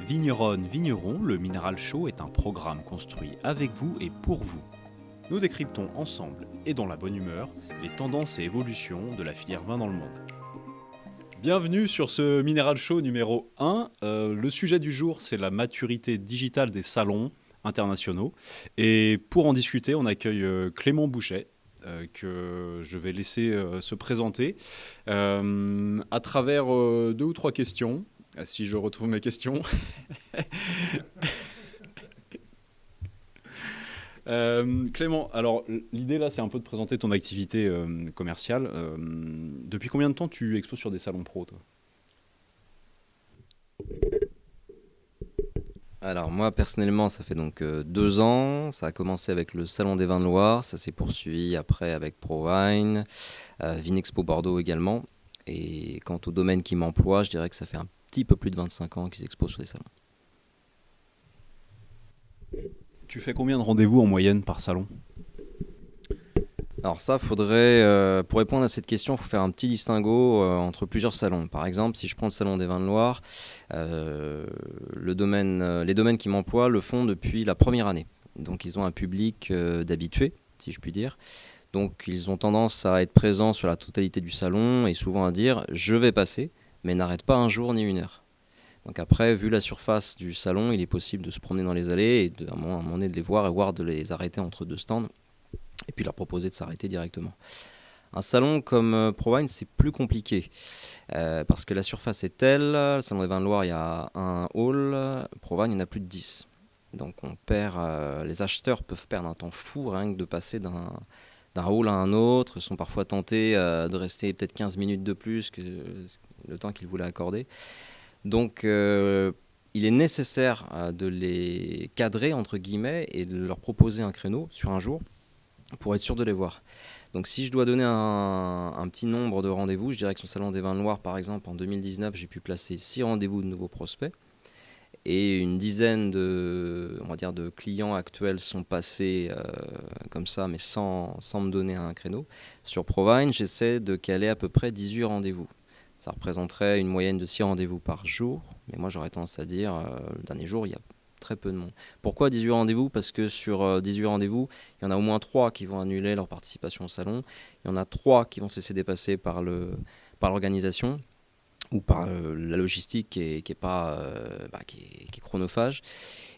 Vigneronnes, vignerons, le Minéral Show est un programme construit avec vous et pour vous. Nous décryptons ensemble et dans la bonne humeur les tendances et évolutions de la filière vin dans le monde. Bienvenue sur ce Minéral Show numéro 1. Le sujet du jour, c'est la maturité digitale des salons internationaux. Et pour en discuter, on accueille Clément Bouchet, que je vais laisser se présenter à travers 2 ou 3 questions. Si je retrouve mes questions. Clément, alors l'idée là, c'est un peu de présenter ton activité commerciale. Depuis combien de temps tu exposes sur des salons pro, toi ? Alors moi personnellement ça fait donc 2 ans, ça a commencé avec le Salon des Vins de Loire, ça s'est poursuivi après avec ProWine, Vinexpo Bordeaux également. Et quant au domaine qui m'emploie, je dirais que ça fait un petit peu plus de 25 ans qu'ils exposent sur des salons. Tu fais combien de rendez-vous en moyenne par salon ? Alors ça, pour répondre à cette question, il faut faire un petit distinguo entre plusieurs salons. Par exemple, si je prends le Salon des Vins de Loire, les domaines qui m'emploient le font depuis la première année. Donc ils ont un public d'habitués, si je puis dire. Donc ils ont tendance à être présents sur la totalité du salon et souvent à dire « je vais passer », mais n'arrête pas un jour ni une heure. Donc après, vu la surface du salon, il est possible de se promener dans les allées et à un moment donné de les voir et voir de les arrêter entre 2 stands et puis leur proposer de s'arrêter directement. Un salon comme ProWine, c'est plus compliqué parce que la surface est telle. Le Salon des Vins de Loire, il y a un hall. ProWine, il y en a plus de 10. Donc les acheteurs peuvent perdre un temps fou rien que de passer d'un hall à un autre. Ils sont parfois tentés de rester peut-être 15 minutes de plus que le temps qu'ils voulaient accorder. Donc il est nécessaire de les cadrer entre guillemets et de leur proposer un créneau sur un jour pour être sûr de les voir. Donc si je dois donner un petit nombre de rendez-vous, je dirais que sur le Salon des Vins de Loire par exemple en 2019 j'ai pu placer 6 rendez-vous de nouveaux prospects et une dizaine de clients actuels sont passés comme ça mais sans me donner un créneau. Sur ProWine, j'essaie de caler à peu près 18 rendez-vous. Ça représenterait une moyenne de 6 rendez-vous par jour. Mais moi, j'aurais tendance à dire, le dernier jour, il y a très peu de monde. Pourquoi 18 rendez-vous ? Parce que sur 18 rendez-vous, il y en a au moins 3 qui vont annuler leur participation au salon. Il y en a 3 qui vont se laisser dépasser par l'organisation ou par la logistique qui est chronophage.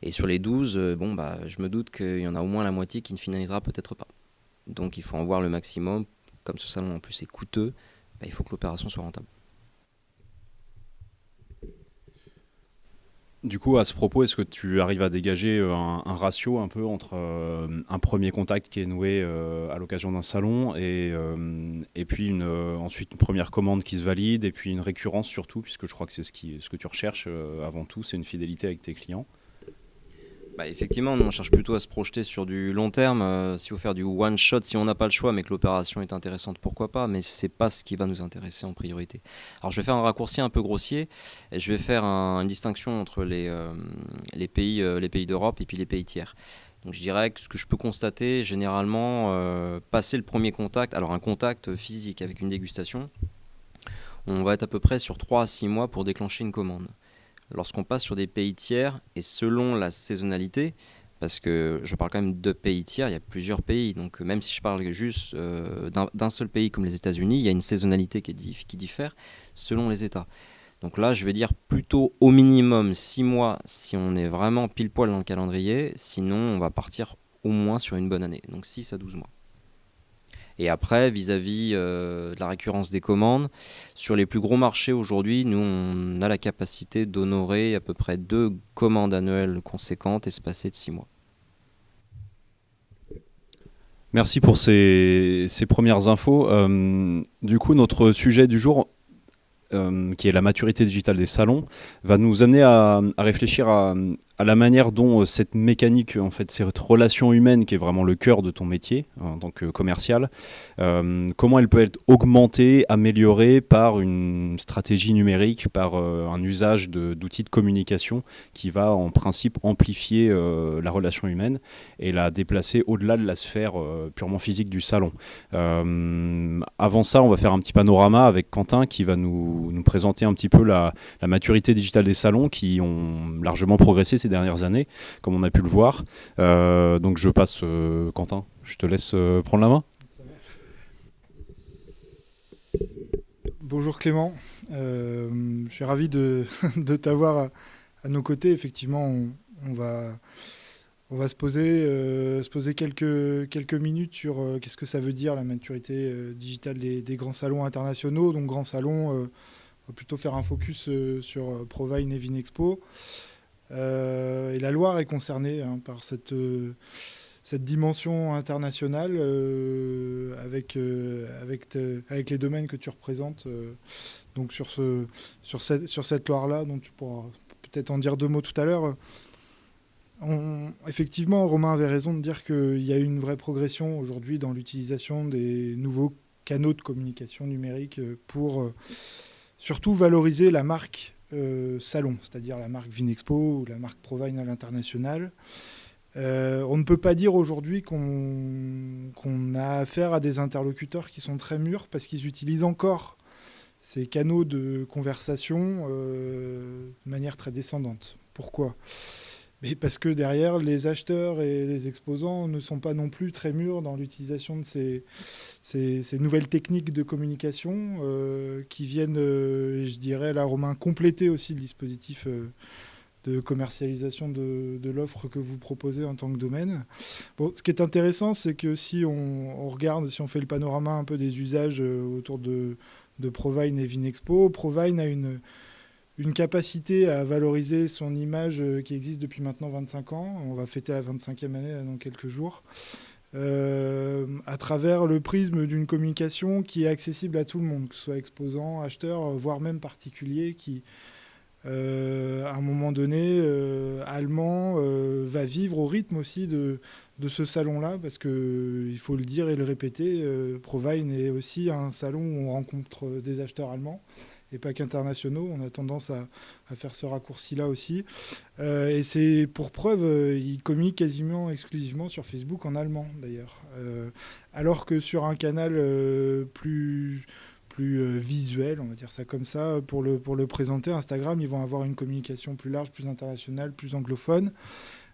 Et sur les 12, je me doute qu'il y en a au moins la moitié qui ne finalisera peut-être pas. Donc il faut en voir le maximum. Comme ce salon en plus est coûteux, il faut que l'opération soit rentable. Du coup, à ce propos, est-ce que tu arrives à dégager un ratio un peu entre un premier contact qui est noué à l'occasion d'un salon et puis ensuite une première commande qui se valide et puis une récurrence surtout, puisque je crois que c'est ce que tu recherches avant tout, c'est une fidélité avec tes clients. Effectivement, on cherche plutôt à se projeter sur du long terme. S'il faut faire du one shot, si on n'a pas le choix, mais que l'opération est intéressante, pourquoi pas, mais c'est pas ce qui va nous intéresser en priorité. Alors je vais faire un raccourci un peu grossier, et je vais faire une distinction entre les pays d'Europe et puis les pays tiers. Donc je dirais que ce que je peux constater, généralement, passer le premier contact, alors un contact physique avec une dégustation, on va être à peu près sur 3 à 6 mois pour déclencher une commande. Lorsqu'on passe sur des pays tiers, et selon la saisonnalité, parce que je parle quand même de pays tiers, il y a plusieurs pays, donc même si je parle juste d'un seul pays comme les États-Unis, il y a une saisonnalité qui diffère selon les États. Donc là, je vais dire plutôt au minimum 6 mois si on est vraiment pile poil dans le calendrier, sinon on va partir au moins sur une bonne année, donc 6 à 12 mois. Et après, vis-à-vis de la récurrence des commandes, sur les plus gros marchés aujourd'hui, nous, on a la capacité d'honorer à peu près 2 commandes annuelles conséquentes espacées de 6 mois. Merci pour ces premières infos. Du coup, notre sujet du jour, qui est la maturité digitale des salons, va nous amener à réfléchir à à la manière dont cette mécanique, en fait, cette relation humaine qui est vraiment le cœur de ton métier en tant que commercial, comment elle peut être augmentée, améliorée par une stratégie numérique, par un usage d'outils de communication qui va en principe amplifier la relation humaine et la déplacer au-delà de la sphère purement physique du salon. Avant ça, on va faire un petit panorama avec Quentin qui va nous présenter un petit peu la maturité digitale des salons qui ont largement progressé ces dernières années, comme on a pu le voir. Donc je passe, Quentin, je te laisse prendre la main. Bonjour Clément, je suis ravi de t'avoir à nos côtés. Effectivement, on va se poser quelques minutes sur qu'est-ce que ça veut dire la maturité digitale des grands salons internationaux. Donc grands salons, on va plutôt faire un focus sur Provine et Vinexpo. Et la Loire est concernée par cette dimension internationale avec les domaines que tu représentes. Donc sur cette Loire-là, dont tu pourras peut-être en dire 2 mots tout à l'heure. Effectivement, Romain avait raison de dire qu'il y a eu une vraie progression aujourd'hui dans l'utilisation des nouveaux canaux de communication numérique pour surtout valoriser la marque salon, c'est-à-dire la marque Vinexpo ou la marque Provine à l'international. On ne peut pas dire aujourd'hui qu'on a affaire à des interlocuteurs qui sont très mûrs parce qu'ils utilisent encore ces canaux de conversation de manière très descendante. Pourquoi ? Mais parce que derrière, les acheteurs et les exposants ne sont pas non plus très mûrs dans l'utilisation de ces nouvelles techniques de communication qui viennent, je dirais, là, Romain, compléter aussi le dispositif de commercialisation de l'offre que vous proposez en tant que domaine. Bon, ce qui est intéressant, c'est que si on regarde, si on fait le panorama un peu des usages autour de Provine et Vinexpo, Provine a une capacité à valoriser son image qui existe depuis maintenant 25 ans. On va fêter la 25e année dans quelques jours. À travers le prisme d'une communication qui est accessible à tout le monde, que ce soit exposant, acheteur, voire même particulier, qui, à un moment donné, allemand, va vivre au rythme aussi de ce salon-là, parce qu'il faut le dire et le répéter, Provine est aussi un salon où on rencontre des acheteurs allemands, et pas qu'internationaux. On a tendance à faire ce raccourci-là aussi. Et c'est pour preuve, ils communiquent quasiment exclusivement sur Facebook en allemand, d'ailleurs. Alors que sur un canal plus visuel, on va dire ça comme ça, pour le présenter, Instagram, ils vont avoir une communication plus large, plus internationale, plus anglophone.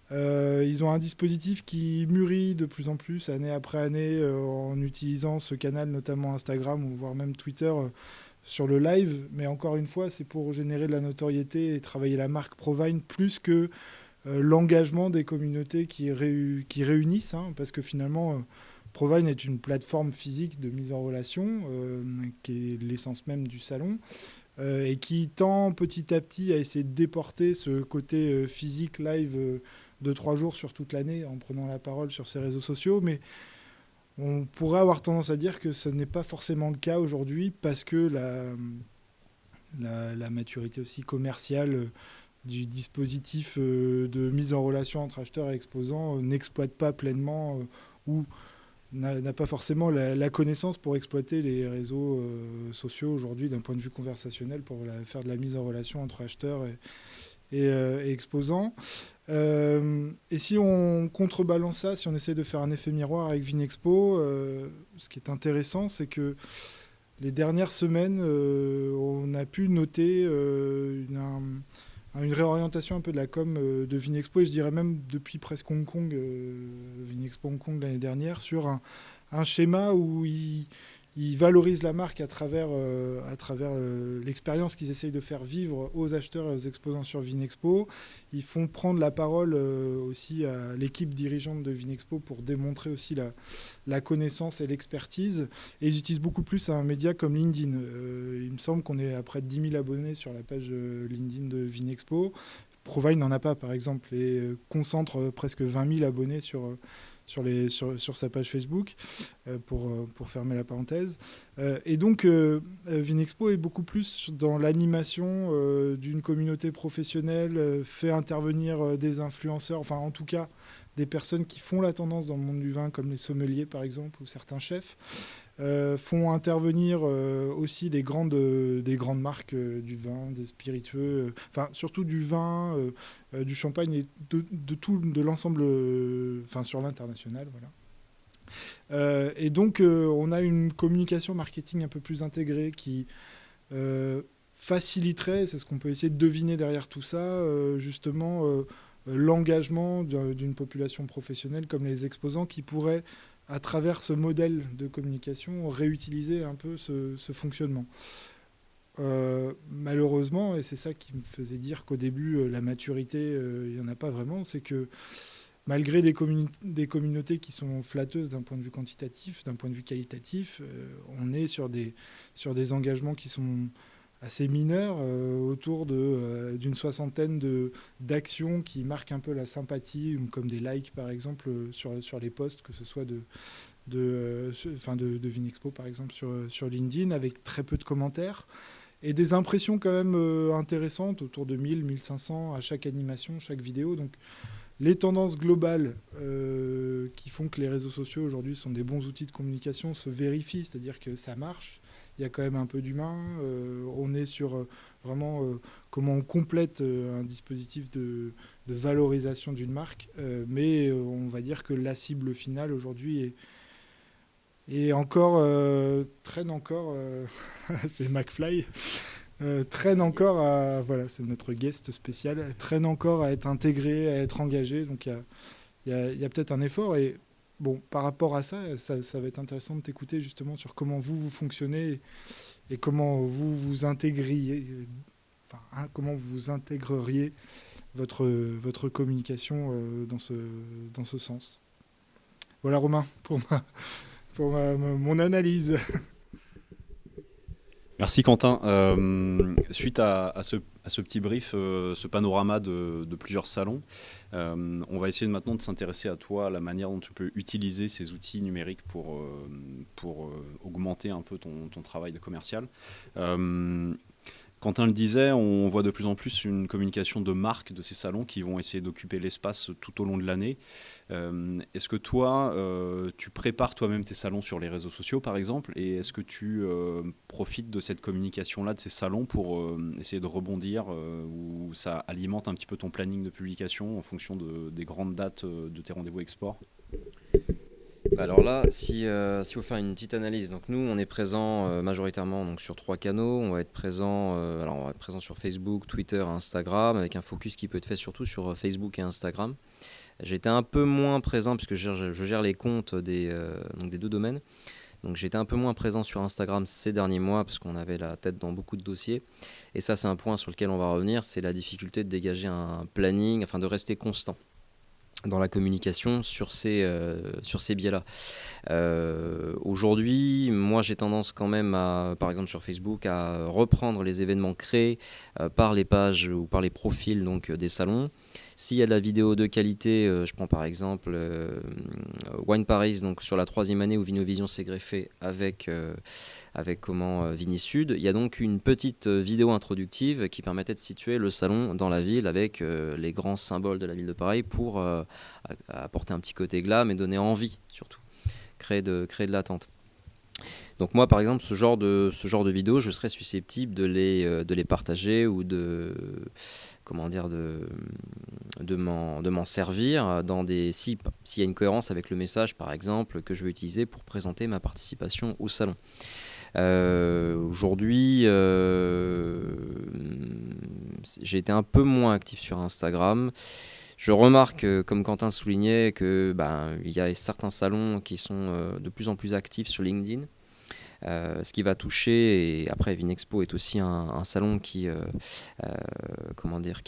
Ils ont un dispositif qui mûrit de plus en plus, année après année, en utilisant ce canal, notamment Instagram, ou voire même Twitter, sur le live, mais encore une fois, c'est pour générer de la notoriété et travailler la marque Provine plus que l'engagement des communautés qui réunissent, parce que finalement, Provine est une plateforme physique de mise en relation, qui est l'essence même du salon, et qui tend petit à petit à essayer de déporter ce côté physique live de 3 jours sur toute l'année en prenant la parole sur ses réseaux sociaux, mais on pourrait avoir tendance à dire que ce n'est pas forcément le cas aujourd'hui parce que la maturité aussi commerciale du dispositif de mise en relation entre acheteurs et exposants n'exploite pas pleinement ou n'a pas forcément la connaissance pour exploiter les réseaux sociaux aujourd'hui d'un point de vue conversationnel pour faire de la mise en relation entre acheteurs et exposants. Et si on contrebalance ça, si on essaie de faire un effet miroir avec Vinexpo, ce qui est intéressant, c'est que les dernières semaines, on a pu noter une réorientation un peu de la com de Vinexpo, et je dirais même depuis presque Hong Kong, Vinexpo Hong Kong l'année dernière, sur un schéma où ils valorisent la marque à travers l'expérience qu'ils essayent de faire vivre aux acheteurs et aux exposants sur Vinexpo. Ils font prendre la parole aussi à l'équipe dirigeante de Vinexpo pour démontrer aussi la connaissance et l'expertise. Et ils utilisent beaucoup plus un média comme LinkedIn. Il me semble qu'on est à près de 10 000 abonnés sur la page LinkedIn de Vinexpo. Provine n'en a pas, par exemple, et concentre presque 20 000 abonnés sur sur sa page Facebook, pour fermer la parenthèse. Et donc, Vinexpo est beaucoup plus dans l'animation d'une communauté professionnelle, fait intervenir des influenceurs, enfin en tout cas des personnes qui font la tendance dans le monde du vin, comme les sommeliers par exemple, ou certains chefs. Font intervenir aussi des grandes marques du vin, des spiritueux, enfin surtout du vin, du champagne et de l'ensemble, enfin sur l'international, voilà. Et donc on a une communication marketing un peu plus intégrée qui faciliterait, c'est ce qu'on peut essayer de deviner derrière tout ça, justement l'engagement d'une population professionnelle comme les exposants qui pourraient, à travers ce modèle de communication, réutiliser un peu ce fonctionnement. Malheureusement, et c'est ça qui me faisait dire qu'au début, la maturité, il n'y en a pas vraiment, c'est que malgré des communautés qui sont flatteuses d'un point de vue quantitatif, d'un point de vue qualitatif, on est sur des engagements qui sont assez mineurs, autour d'une soixantaine d'actions qui marquent un peu la sympathie, comme des likes par exemple sur les posts, que ce soit de Vinexpo par exemple sur LinkedIn, avec très peu de commentaires et des impressions quand même intéressantes, autour de 1000, 1500 à chaque animation, chaque vidéo. Donc les tendances globales qui font que les réseaux sociaux aujourd'hui sont des bons outils de communication se vérifient, c'est-à-dire que ça marche. Il y a quand même un peu d'humain. On est sur vraiment comment on complète un dispositif de valorisation d'une marque. Mais on va dire que la cible finale aujourd'hui est encore, traîne encore, c'est McFly, traîne encore à, voilà, c'est notre guest spécial, traîne encore à être intégré, à être engagé. Donc il y a peut-être un effort. Et bon, par rapport à ça va être intéressant de t'écouter justement sur comment vous fonctionnez et comment vous intégriez, comment vous intégreriez votre communication dans ce sens. Voilà, Romain, pour mon analyse. Merci Quentin. Suite à ce petit brief, ce panorama de plusieurs salons, on va essayer maintenant de s'intéresser à toi, à la manière dont tu peux utiliser ces outils numériques pour augmenter un peu ton travail de commercial. Quentin le disait, on voit de plus en plus une communication de marque de ces salons qui vont essayer d'occuper l'espace tout au long de l'année. Est-ce que toi, tu prépares toi-même tes salons sur les réseaux sociaux, par exemple, et est-ce que tu profites de cette communication-là, de ces salons, pour essayer de rebondir, ou ça alimente un petit peu ton planning de publication en fonction des grandes dates de tes rendez-vous export ? Alors là, si vous faire une petite analyse, donc nous on est présent majoritairement donc sur 3 canaux. On va être présent sur Facebook, Twitter, Instagram, avec un focus qui peut être fait surtout sur Facebook et Instagram. J'étais un peu moins présent puisque je gère les comptes des 2 domaines. Donc j'étais un peu moins présent sur Instagram ces derniers mois parce qu'on avait la tête dans beaucoup de dossiers. Et ça, c'est un point sur lequel on va revenir, c'est la difficulté de dégager un planning, de rester constant dans la communication sur ces biais-là. Aujourd'hui, moi j'ai tendance quand même par exemple sur Facebook, à reprendre les événements créés par les pages ou par les profils donc, des salons. S'il y a de la vidéo de qualité, je prends par exemple Wine Paris, donc sur la 3e année où Vinovision s'est greffé avec Vini Sud. Il y a donc une petite vidéo introductive qui permettait de situer le salon dans la ville avec les grands symboles de la ville de Paris pour apporter un petit côté glam et donner envie surtout, créer de l'attente. Donc moi par exemple ce genre de vidéos, je serais susceptible de les partager ou de m'en servir s'il y a une cohérence avec le message par exemple que je veux utiliser pour présenter ma participation au salon. Aujourd'hui j'ai été un peu moins actif sur Instagram. Je remarque, comme Quentin soulignait, que il y a certains salons qui sont de plus en plus actifs sur LinkedIn. Ce qui va toucher, et après Vinexpo est aussi un salon qui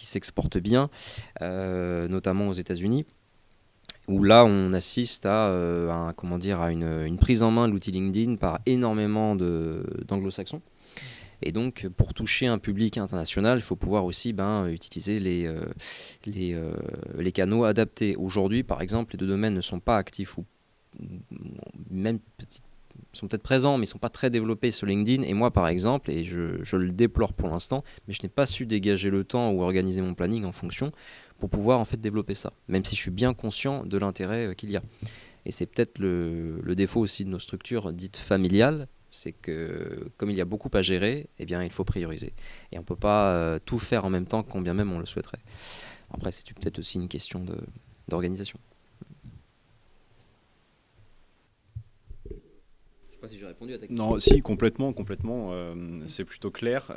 s'exporte bien, notamment aux États-Unis, où là on assiste à une prise en main de l'outil LinkedIn par énormément d'anglo-saxons. Et donc, pour toucher un public international, il faut pouvoir aussi utiliser les canaux adaptés. Aujourd'hui, par exemple, les deux domaines ne sont pas actifs ou même sont peut-être présents, mais ils ne sont pas très développés sur LinkedIn. Et moi, par exemple, et je le déplore pour l'instant, mais je n'ai pas su dégager le temps ou organiser mon planning en fonction pour pouvoir en fait développer ça, même si je suis bien conscient de l'intérêt qu'il y a. Et c'est peut-être le défaut aussi de nos structures dites familiales, c'est que comme il y a beaucoup à gérer, eh bien, il faut prioriser. Et on ne peut pas tout faire en même temps, quand bien même on le souhaiterait. Après, c'est peut-être aussi une question d'organisation. Je ne sais pas si j'ai répondu à ta question. Non, si, complètement. C'est plutôt clair.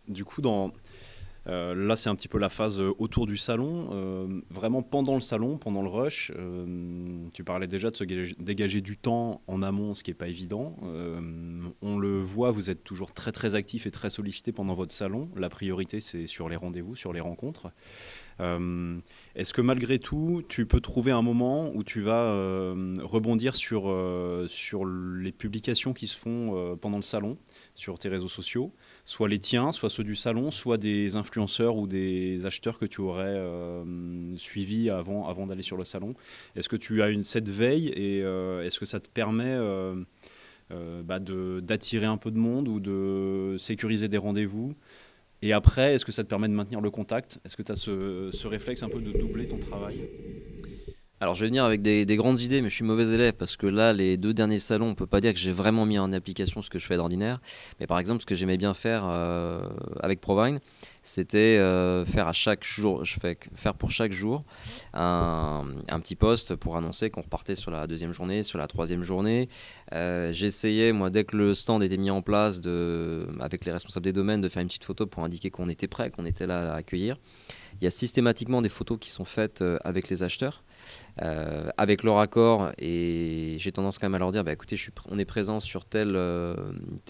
Du coup, là, c'est un petit peu la phase autour du salon. Vraiment pendant le salon, pendant le rush, tu parlais déjà de se dégager du temps en amont, ce qui n'est pas évident. On le voit, vous êtes toujours très très actif et très sollicité pendant votre salon. La priorité, c'est sur les rendez-vous, sur les rencontres. Est-ce que malgré tout, tu peux trouver un moment où tu vas rebondir sur les publications qui se font pendant le salon, sur tes réseaux sociaux, soit les tiens, soit ceux du salon, soit des influenceurs ou des acheteurs que tu aurais suivis avant d'aller sur le salon? Est-ce que tu as cette veille et est-ce que ça te permet d'attirer un peu de monde ou de sécuriser des rendez-vous? Et après, est-ce que ça te permet de maintenir le contact? Est-ce que tu as ce réflexe un peu de doubler ton travail? Alors, je vais venir avec des grandes idées, mais je suis mauvais élève parce que là, les 2 derniers salons, on ne peut pas dire que j'ai vraiment mis en application ce que je fais d'ordinaire. Mais par exemple, ce que j'aimais bien faire avec Provine, c'était faire pour chaque jour un petit post pour annoncer qu'on repartait sur la 2e journée, sur la 3e journée. J'essayais, moi, dès que le stand était mis en place, avec les responsables des domaines, de faire une petite photo pour indiquer qu'on était prêt, qu'on était là à accueillir. Il y a systématiquement des photos qui sont faites avec les acheteurs, avec leur accord, et j'ai tendance quand même à leur dire écoutez, on est présent sur tel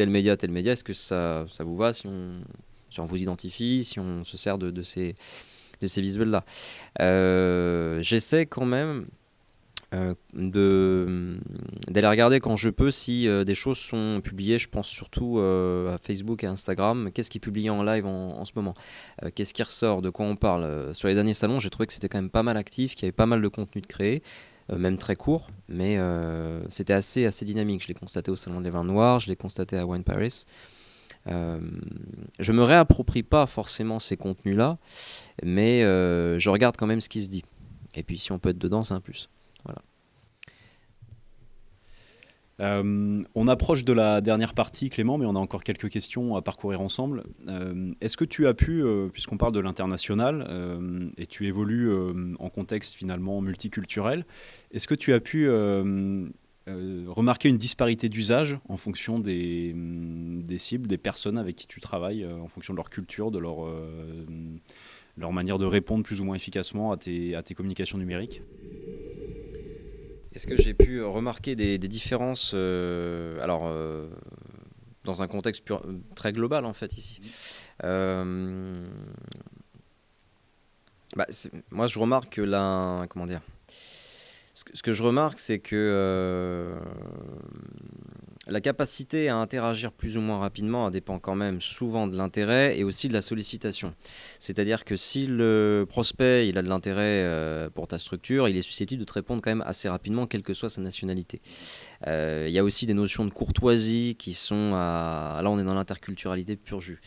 média, est-ce que ça vous va si on vous identifie, si on se sert de ces visuels-là. J'essaie quand même d'aller regarder quand je peux si des choses sont publiées. Je pense surtout à Facebook et Instagram. Qu'est-ce qui est publié en live en ce moment? Qu'est-ce qui ressort? De quoi on parle? Sur les derniers salons, j'ai trouvé que c'était quand même pas mal actif, qu'il y avait pas mal de contenu de créé, même très court, mais c'était assez dynamique. Je l'ai constaté au Salon des Vins Noirs, je l'ai constaté à Wine Paris. Je me réapproprie pas forcément ces contenus-là, mais je regarde quand même ce qui se dit. Et puis si on peut être dedans, c'est un plus. Voilà. On approche de la dernière partie, Clément, mais on a encore quelques questions à parcourir ensemble. Est-ce que tu as pu, puisqu'on parle de l'international, et tu évolues en contexte finalement multiculturel, est-ce que tu as pu remarquer une disparité d'usage en fonction des cibles, des personnes avec qui tu travailles, en fonction de leur culture, de leur manière de répondre plus ou moins efficacement à tes communications numériques? Est-ce que j'ai pu remarquer des différences dans un contexte très global en fait ici. Moi je remarque que ce que je remarque, c'est que la capacité à interagir plus ou moins rapidement dépend quand même souvent de l'intérêt et aussi de la sollicitation. C'est-à-dire que si le prospect il a de l'intérêt pour ta structure, il est susceptible de te répondre quand même assez rapidement, quelle que soit sa nationalité. Il y a aussi des notions de courtoisie qui sont là on est dans l'interculturalité pur jus.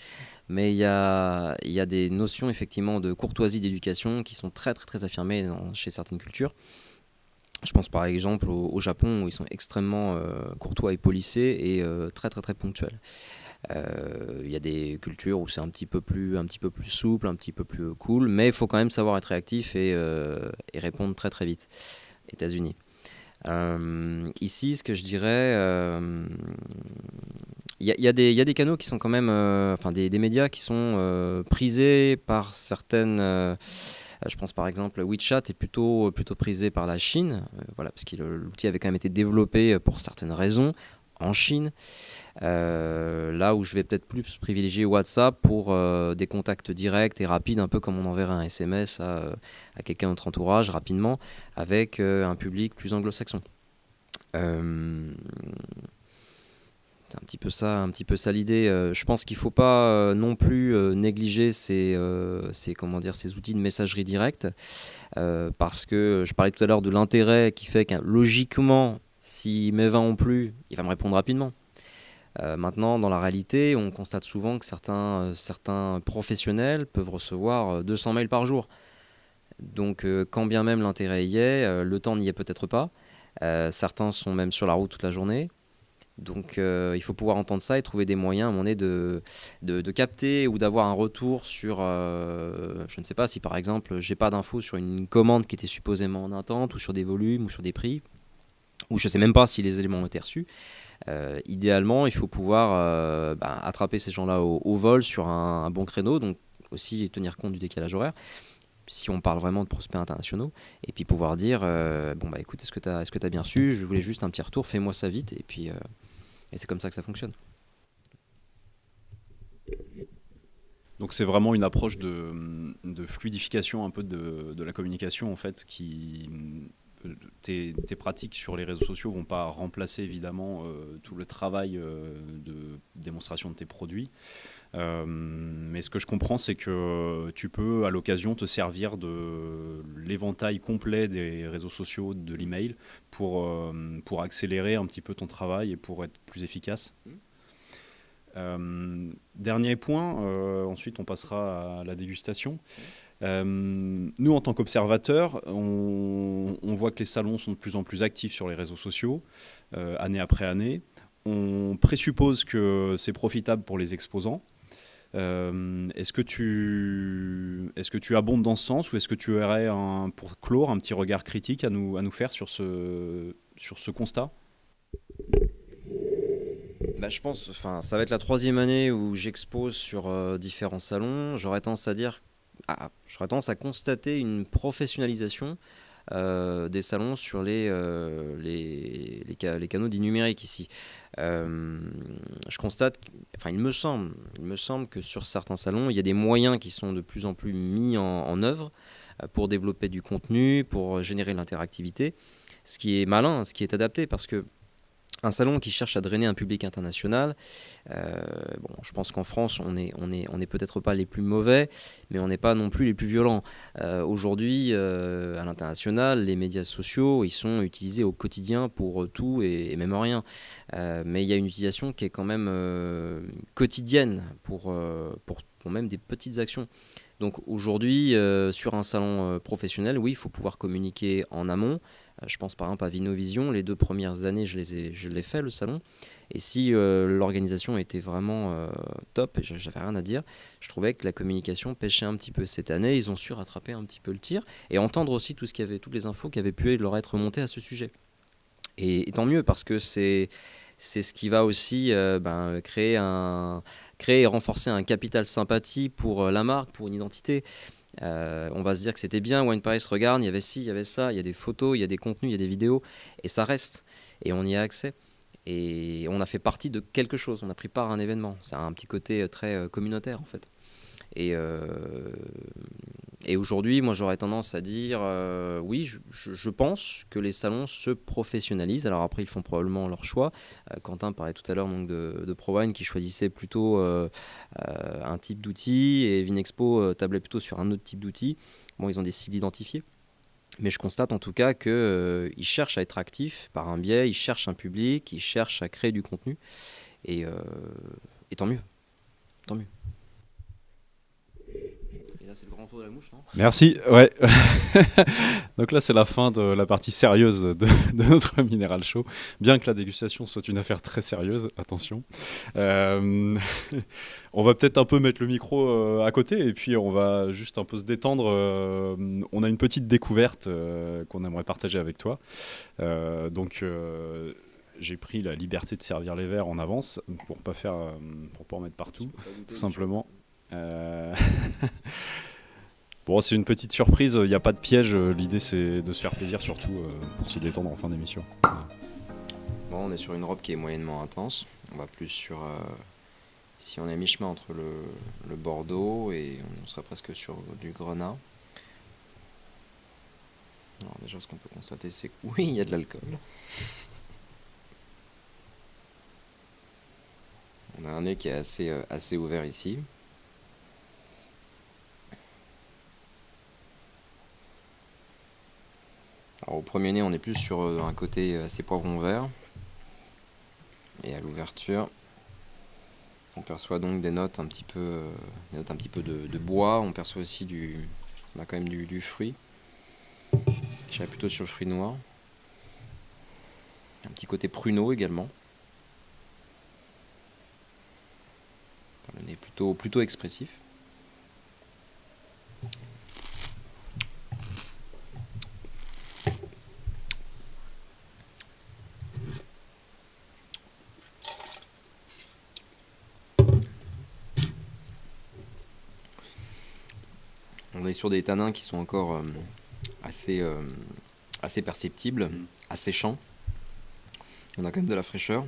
Mais il y a des notions effectivement de courtoisie, d'éducation qui sont très très très affirmées chez certaines cultures. Je pense par exemple au Japon où ils sont extrêmement courtois et polissés et très très très ponctuels. Il y a des cultures où c'est un petit peu plus souple, un petit peu plus cool, mais il faut quand même savoir être réactif et répondre très très vite. États-Unis. Ici, ce que je dirais, il y a des canaux qui sont quand même, des médias qui sont prisés par certaines. Je pense par exemple WeChat est plutôt prisé par la Chine, parce que l'outil avait quand même été développé pour certaines raisons en Chine. Là où je vais peut-être plus privilégier WhatsApp pour des contacts directs et rapides, un peu comme on enverrait un SMS à quelqu'un de notre entourage rapidement, avec un public plus anglo-saxon. C'est un petit peu ça l'idée. Je pense qu'il ne faut pas non plus négliger comment dire, ces outils de messagerie directe, parce que je parlais tout à l'heure de l'intérêt qui fait que logiquement, si mes 20 ont plu, il va me répondre rapidement. Maintenant, dans la réalité, on constate souvent que certains professionnels peuvent recevoir 200 mails par jour. Donc, quand bien même l'intérêt y est, le temps n'y est peut-être pas. Certains sont même sur la route toute la journée. Donc il faut pouvoir entendre ça et trouver des moyens à un moment donné de capter ou d'avoir un retour sur, je ne sais pas si par exemple j'ai pas d'infos sur une commande qui était supposément en attente ou sur des volumes ou sur des prix, ou je ne sais même pas si les éléments ont été reçus. Idéalement, il faut pouvoir attraper ces gens-là au vol sur un bon créneau, donc aussi tenir compte du décalage horaire, si on parle vraiment de prospects internationaux, et puis pouvoir dire écoute, est-ce que tu as bien su, je voulais juste un petit retour, fais-moi ça vite, et puis et c'est comme ça que ça fonctionne. Donc c'est vraiment une approche de fluidification un peu de la communication en fait, qui tes pratiques sur les réseaux sociaux vont pas remplacer évidemment tout le travail de démonstration de tes produits. Mais ce que je comprends, c'est que tu peux à l'occasion te servir de l'éventail complet des réseaux sociaux, de l'email, pour accélérer un petit peu ton travail et pour être plus efficace. Dernier point, ensuite on passera à la dégustation. Nous, en tant qu'observateurs, on voit que les salons sont de plus en plus actifs sur les réseaux sociaux, année après année. On présuppose que c'est profitable pour les exposants. Est-ce que tu abondes dans ce sens, ou est-ce que tu aurais, pour clore, un petit regard critique à nous faire sur ce constat ? Je pense, ça va être la 3e année où j'expose sur différents salons. J'aurais tendance à constater une professionnalisation des salons sur les canaux dits numériques ici. Je constate, il me semble que sur certains salons, il y a des moyens qui sont de plus en plus mis en œuvre pour développer du contenu, pour générer l'interactivité, ce qui est malin, ce qui est adapté, parce que un salon qui cherche à drainer un public international, je pense qu'en France, on est peut-être pas les plus mauvais, mais on n'est pas non plus les plus violents. Aujourd'hui, à l'international, les médias sociaux, ils sont utilisés au quotidien pour tout et même rien. Mais il y a une utilisation qui est quand même quotidienne pour même des petites actions. Donc aujourd'hui, sur un salon professionnel, oui, il faut pouvoir communiquer en amont. Je pense par exemple à Vinovision, les 2 premières années, je l'ai fait le salon. Et si l'organisation était vraiment top, et j'avais rien à dire, je trouvais que la communication pêchait un petit peu. Cette année, ils ont su rattraper un petit peu le tir et entendre aussi toutes les infos qui avaient pu leur être remontées à ce sujet. Et tant mieux, parce que c'est ce qui va aussi créer et renforcer un capital sympathie pour la marque, pour une identité. On va se dire que c'était bien, Wine Paris, regarde, il y avait ci, il y avait ça, il y a des photos, il y a des contenus, il y a des vidéos, et ça reste, et on y a accès. Et on a fait partie de quelque chose, on a pris part à un événement. C'est un petit côté très communautaire en fait. Et aujourd'hui, moi j'aurais tendance à dire oui, je pense que les salons se professionnalisent. Alors après, ils font probablement leur choix. Quentin parlait tout à l'heure donc de ProWine qui choisissait plutôt un type d'outil, et Vinexpo tablait plutôt sur un autre type d'outil. Bon, ils ont des cibles identifiées. Mais je constate en tout cas qu'ils cherchent à être actifs par un biais, ils cherchent un public, ils cherchent à créer du contenu. Et tant mieux. Tant mieux. Et là, c'est le grand tour de la mouche, non ? Merci, ouais. Donc là, c'est la fin de la partie sérieuse de notre Minéral Show. Bien que la dégustation soit une affaire très sérieuse, attention. On va peut-être un peu mettre le micro à côté, et puis on va juste un peu se détendre. On a une petite découverte qu'on aimerait partager avec toi. J'ai pris la liberté de servir les verres en avance pour pas en mettre partout, tout simplement. Bon, c'est une petite surprise, il n'y a pas de piège, l'idée c'est de se faire plaisir, surtout pour se détendre en fin d'émission. Bon, on est sur une robe qui est moyennement intense, on va plus sur... si on est à mi-chemin entre le Bordeaux, et on serait presque sur du Grenat. Alors déjà, ce qu'on peut constater, c'est que oui, il y a de l'alcool. On a un nez qui est assez ouvert ici. Alors, au premier nez, on est plus sur un côté assez poivron vert. Et à l'ouverture, on perçoit donc des notes un petit peu, de bois. On perçoit aussi on a quand même du fruit. Je dirais plutôt sur le fruit noir. Un petit côté pruneau également. Le nez plutôt expressif. On est sur des tanins qui sont encore assez perceptibles, asséchants. On a quand même de la fraîcheur.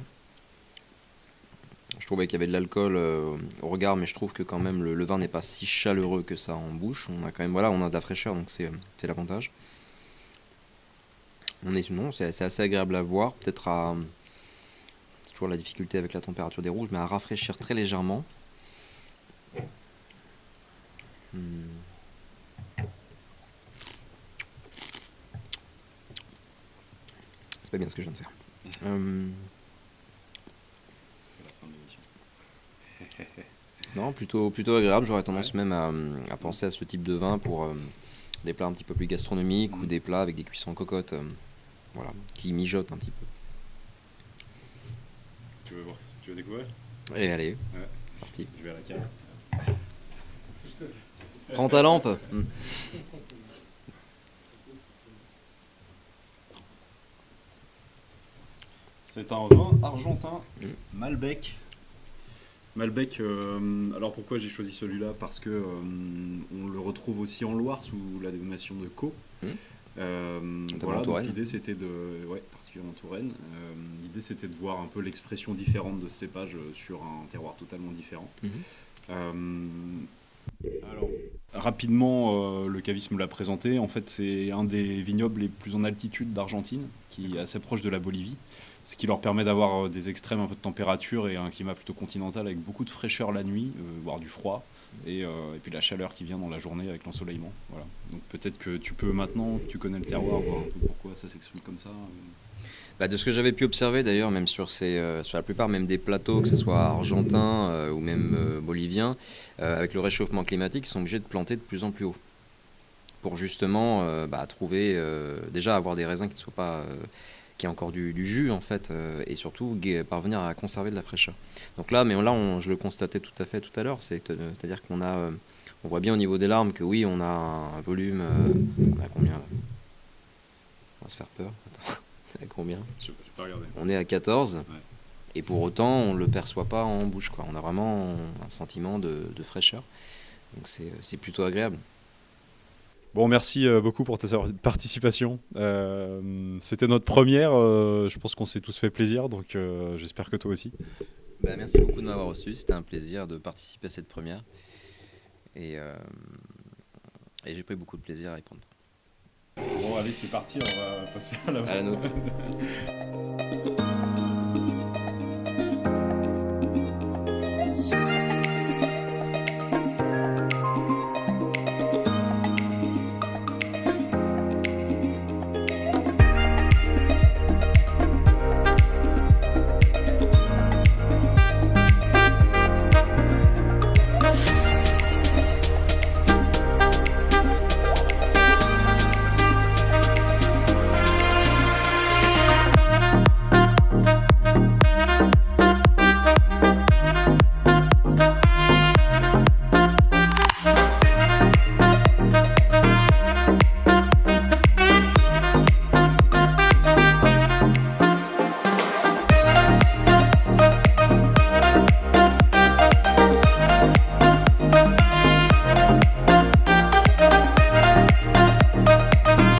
Je trouvais qu'il y avait de l'alcool au regard, mais je trouve que quand même le vin n'est pas si chaleureux que ça en bouche. On a quand même, voilà, on a de la fraîcheur, donc c'est l'avantage. C'est assez agréable à boire. Peut-être c'est toujours la difficulté avec la température des rouges, mais à rafraîchir très légèrement. C'est pas bien ce que je viens de faire. C'est la fin de l'émission. Non, plutôt agréable. J'aurais tendance même à penser à ce type de vin pour des plats un petit peu plus gastronomiques ou des plats avec des cuissons en cocotte, voilà, qui mijotent un petit peu. Tu veux découvrir? Et allez, Ouais. parti. Je vais à la cave. Prends ta lampe. C'est un vin argentin, Malbec. Malbec, alors pourquoi j'ai choisi celui-là? Parce que on le retrouve aussi en Loire sous la dénomination de Caux. Voilà, donc l'idée c'était particulièrement en Touraine. L'idée c'était de voir un peu l'expression différente de ce cépage sur un terroir totalement différent. Alors, rapidement, le caviste me l'a présenté. En fait, c'est un des vignobles les plus en altitude d'Argentine, qui est assez proche de la Bolivie, ce qui leur permet d'avoir des extrêmes un peu de température et un climat plutôt continental avec beaucoup de fraîcheur la nuit, voire du froid, et puis la chaleur qui vient dans la journée avec l'ensoleillement. Voilà. Donc peut-être que tu peux maintenant, que tu connais le terroir, voir un peu pourquoi ça s'exprime comme ça. De ce que j'avais pu observer d'ailleurs, même sur la plupart même des plateaux, que ce soit argentins ou même boliviens, avec le réchauffement climatique, ils sont obligés de planter de plus en plus haut pour justement trouver, déjà avoir des raisins qui ne soient pas, qui aient encore du jus en fait, et surtout parvenir à conserver de la fraîcheur. Donc là, je le constatais tout à fait tout à l'heure, c'est-à-dire on voit bien au niveau des larmes que oui, on a un volume, on a combien là? On va se faire peur. Attends. C'est à combien? Je pas regardé. On est à 14, ouais. Et pour autant, on ne le perçoit pas en bouche, quoi. On a vraiment un sentiment de fraîcheur. Donc c'est plutôt agréable. Bon, merci beaucoup pour ta participation. C'était notre première. Je pense qu'on s'est tous fait plaisir, donc j'espère que toi aussi. Merci beaucoup de m'avoir reçu. C'était un plaisir de participer à cette première. Et j'ai pris beaucoup de plaisir à répondre. Bon, allez, c'est parti. On va passer à la nôtre.